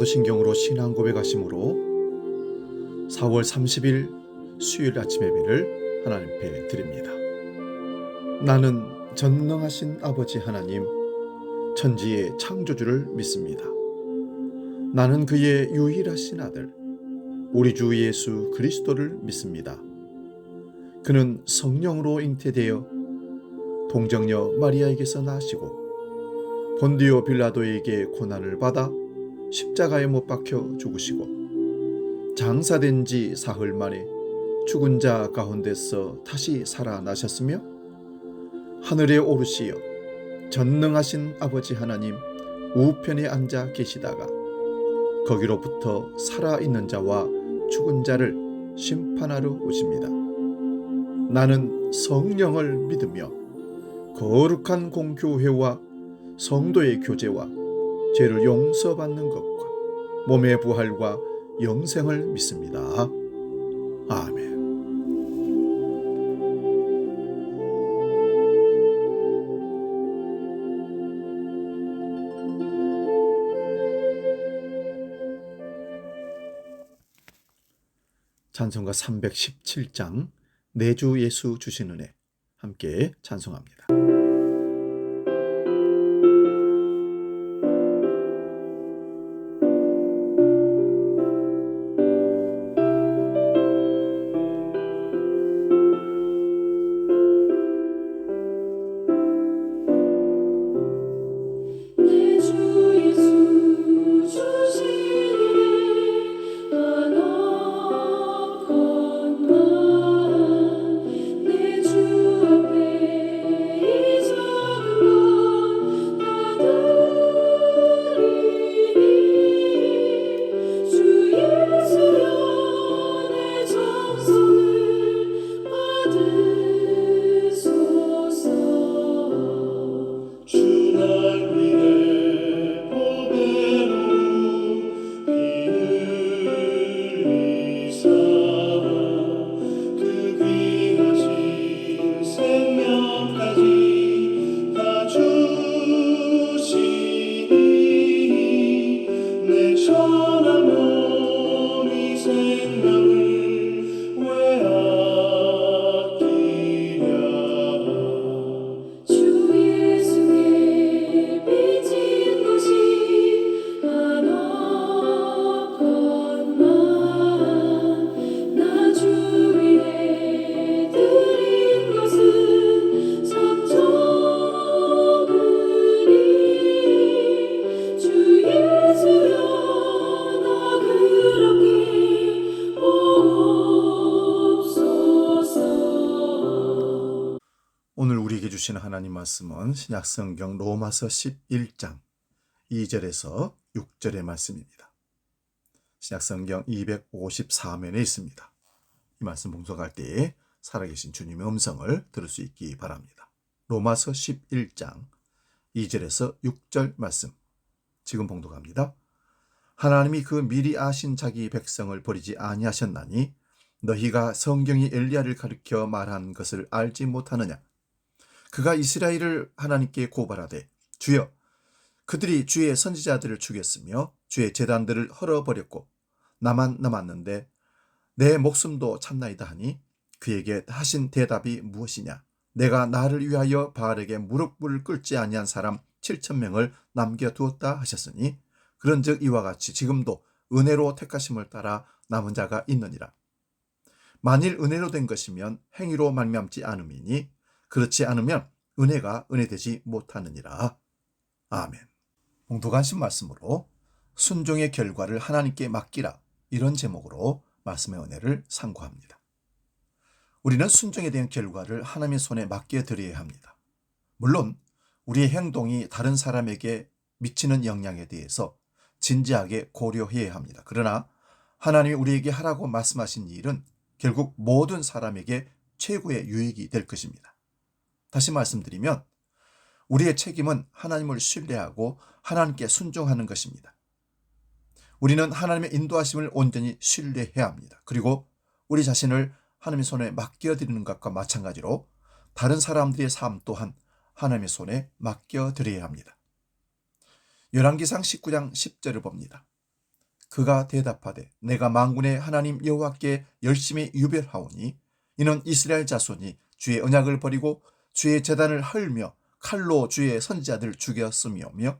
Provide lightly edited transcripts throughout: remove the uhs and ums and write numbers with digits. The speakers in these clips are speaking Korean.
사도신경으로 신앙 고백하심으로 4월 30일 수요일 아침 예배를 하나님 앞에 드립니다. 나는 전능하신 아버지 하나님, 천지의 창조주를 믿습니다. 나는 그의 유일하신 아들, 우리 주 예수 그리스도를 믿습니다. 그는 성령으로 잉태되어 동정녀 마리아에게서 나시고 본디오 빌라도에게 고난을 받아 십자가에 못 박혀 죽으시고 장사된 지 사흘 만에 죽은 자 가운데서 다시 살아나셨으며 하늘에 오르시어 전능하신 아버지 하나님 우편에 앉아 계시다가 거기로부터 살아있는 자와 죽은 자를 심판하러 오십니다. 나는 성령을 믿으며 거룩한 공교회와 성도의 교제와 죄를 용서받는 것과 몸의 부활과 영생을 믿습니다. 아멘. 찬송가 317장 내 주 예수 주신 은혜, 함께 찬송합니다. 오늘 우리에게 주신 하나님 말씀은 신약성경 로마서 11장 2절에서 6절의 말씀입니다. 신약성경 254면에 있습니다. 이 말씀 봉독할 때에 살아계신 주님의 음성을 들을 수 있기 바랍니다. 로마서 11장 2절에서 6절 말씀 지금 봉독합니다. 하나님이 그 미리 아신 자기 백성을 버리지 아니하셨나니 너희가 성경이 엘리야를 가리켜 말한 것을 알지 못하느냐. 그가 이스라엘을 하나님께 고발하되 주여 그들이 주의 선지자들을 죽였으며 주의 제단들을 헐어버렸고 나만 남았는데 내 목숨도 참나이다 하니 그에게 하신 대답이 무엇이냐. 내가 나를 위하여 바알에게 무릎을 꿇지 아니한 사람 7,000명을 남겨두었다 하셨으니 그런즉 이와 같이 지금도 은혜로 택하심을 따라 남은 자가 있느니라. 만일 은혜로 된 것이면 행위로 말미암지 않음이니 그렇지 않으면 은혜가 은혜되지 못하느니라. 아멘. 봉독하신 말씀으로 순종의 결과를 하나님께 맡기라, 이런 제목으로 말씀의 은혜를 상고합니다. 우리는 순종에 대한 결과를 하나님의 손에 맡겨드려야 합니다. 물론 우리의 행동이 다른 사람에게 미치는 영향에 대해서 진지하게 고려해야 합니다. 그러나 하나님이 우리에게 하라고 말씀하신 일은 결국 모든 사람에게 최고의 유익이 될 것입니다. 다시 말씀드리면 우리의 책임은 하나님을 신뢰하고 하나님께 순종하는 것입니다. 우리는 하나님의 인도하심을 온전히 신뢰해야 합니다. 그리고 우리 자신을 하나님의 손에 맡겨드리는 것과 마찬가지로 다른 사람들의 삶 또한 하나님의 손에 맡겨드려야 합니다. 열왕기상 19장 10절을 봅니다. 그가 대답하되 내가 만군의 하나님 여호와께 열심히 유별하오니 이는 이스라엘 자손이 주의 언약을 버리고 주의 제단을 헐며 칼로 주의 선지자들 죽였음이오며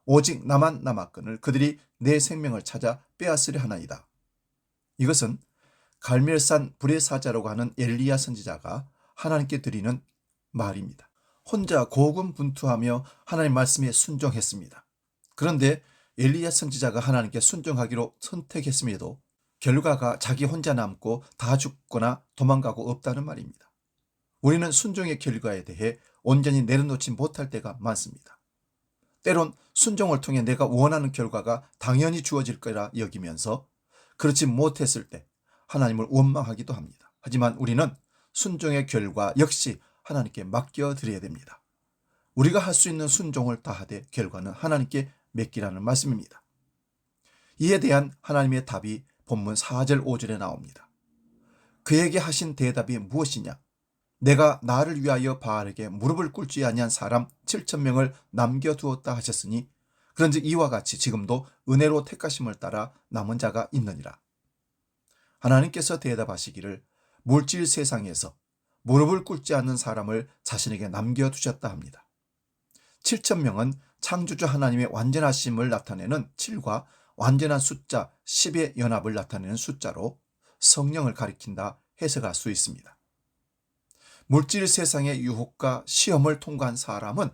오직 나만 남았거늘 그들이 내 생명을 찾아 빼앗으려 하나이다. 이것은 갈멜산 불의 사자라고 하는 엘리야 선지자가 하나님께 드리는 말입니다. 혼자 고군분투하며 하나님 말씀에 순종했습니다. 그런데 엘리야 선지자가 하나님께 순종하기로 선택했음에도 결과가 자기 혼자 남고 다 죽거나 도망가고 없다는 말입니다. 우리는 순종의 결과에 대해 온전히 내려놓지 못할 때가 많습니다. 때론 순종을 통해 내가 원하는 결과가 당연히 주어질 거라 여기면서 그렇지 못했을 때 하나님을 원망하기도 합니다. 하지만 우리는 순종의 결과 역시 하나님께 맡겨드려야 됩니다. 우리가 할 수 있는 순종을 다하되 결과는 하나님께 맡기라는 말씀입니다. 이에 대한 하나님의 답이 본문 4절 5절에 나옵니다. 그에게 하신 대답이 무엇이냐? 내가 나를 위하여 바알에게 무릎을 꿇지 아니한 사람 7,000명을 남겨두었다 하셨으니 그런즉 이와 같이 지금도 은혜로 택하심을 따라 남은 자가 있느니라. 하나님께서 대답하시기를 물질 세상에서 무릎을 꿇지 않는 사람을 자신에게 남겨두셨다 합니다. 7,000명은 창조주 하나님의 완전하심을 나타내는 7과 완전한 숫자 10의 연합을 나타내는 숫자로 성령을 가리킨다 해석할 수 있습니다. 물질 세상의 유혹과 시험을 통과한 사람은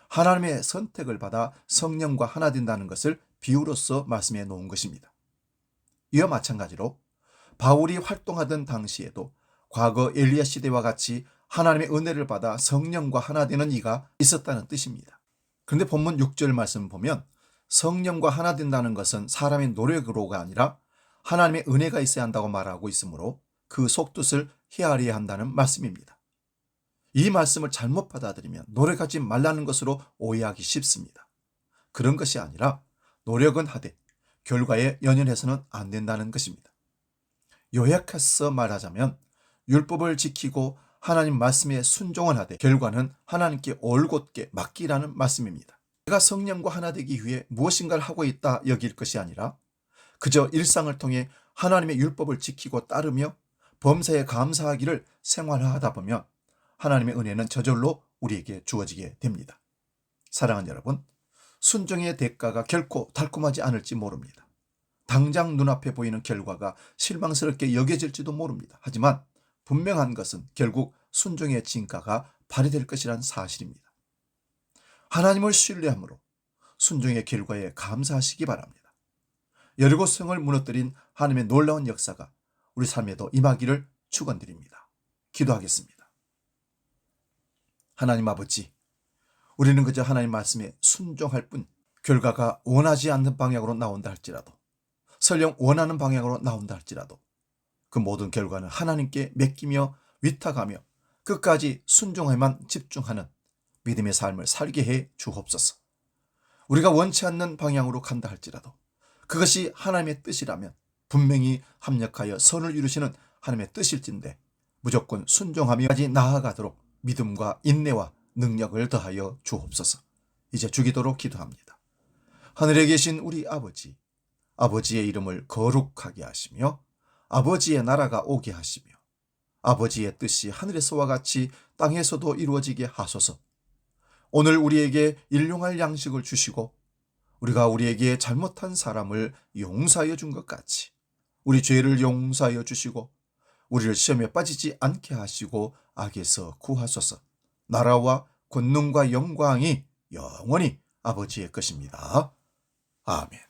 하나님의 선택을 받아 성령과 하나 된다는 것을 비유로서 말씀해 놓은 것입니다. 이와 마찬가지로 바울이 활동하던 당시에도 과거 엘리야 시대와 같이 하나님의 은혜를 받아 성령과 하나 되는 이가 있었다는 뜻입니다. 그런데 본문 6절 말씀을 보면 성령과 하나 된다는 것은 사람의 노력으로가 아니라 하나님의 은혜가 있어야 한다고 말하고 있으므로 그 속뜻을 헤아려야 한다는 말씀입니다. 이 말씀을 잘못 받아들이면 노력하지 말라는 것으로 오해하기 쉽습니다. 그런 것이 아니라 노력은 하되 결과에 연연해서는 안 된다는 것입니다. 요약해서 말하자면 율법을 지키고 하나님 말씀에 순종을 하되 결과는 하나님께 올곧게 맡기라는 말씀입니다. 내가 성령과 하나 되기 위해 무엇인가를 하고 있다 여길 것이 아니라 그저 일상을 통해 하나님의 율법을 지키고 따르며 범사에 감사하기를 생활하다 보면 하나님의 은혜는 저절로 우리에게 주어지게 됩니다. 사랑하는 여러분, 순종의 대가가 결코 달콤하지 않을지 모릅니다. 당장 눈앞에 보이는 결과가 실망스럽게 여겨질지도 모릅니다. 하지만 분명한 것은 결국 순종의 진가가 발휘될 것이란 사실입니다. 하나님을 신뢰함으로 순종의 결과에 감사하시기 바랍니다. 여리고 성을 무너뜨린 하나님의 놀라운 역사가 우리 삶에도 임하기를 축원드립니다. 기도하겠습니다. 하나님 아버지, 우리는 그저 하나님 말씀에 순종할 뿐 결과가 원하지 않는 방향으로 나온다 할지라도 설령 원하는 방향으로 나온다 할지라도 그 모든 결과는 하나님께 맡기며 위탁하며 끝까지 순종에만 집중하는 믿음의 삶을 살게 해 주옵소서. 우리가 원치 않는 방향으로 간다 할지라도 그것이 하나님의 뜻이라면 분명히 합력하여 선을 이루시는 하나님의 뜻일진데 무조건 순종하며까지 나아가도록 믿음과 인내와 능력을 더하여 주옵소서. 이제 주기도록 기도합니다. 하늘에 계신 우리 아버지, 아버지의 이름을 거룩하게 하시며 아버지의 나라가 오게 하시며 아버지의 뜻이 하늘에서와 같이 땅에서도 이루어지게 하소서. 오늘 우리에게 일용할 양식을 주시고 우리가 우리에게 잘못한 사람을 용서하여 준 것 같이 우리 죄를 용서하여 주시고 우리를 시험에 빠지지 않게 하시고 악에서 구하소서. 나라와 권능과 영광이 영원히 아버지의 것입니다. 아멘.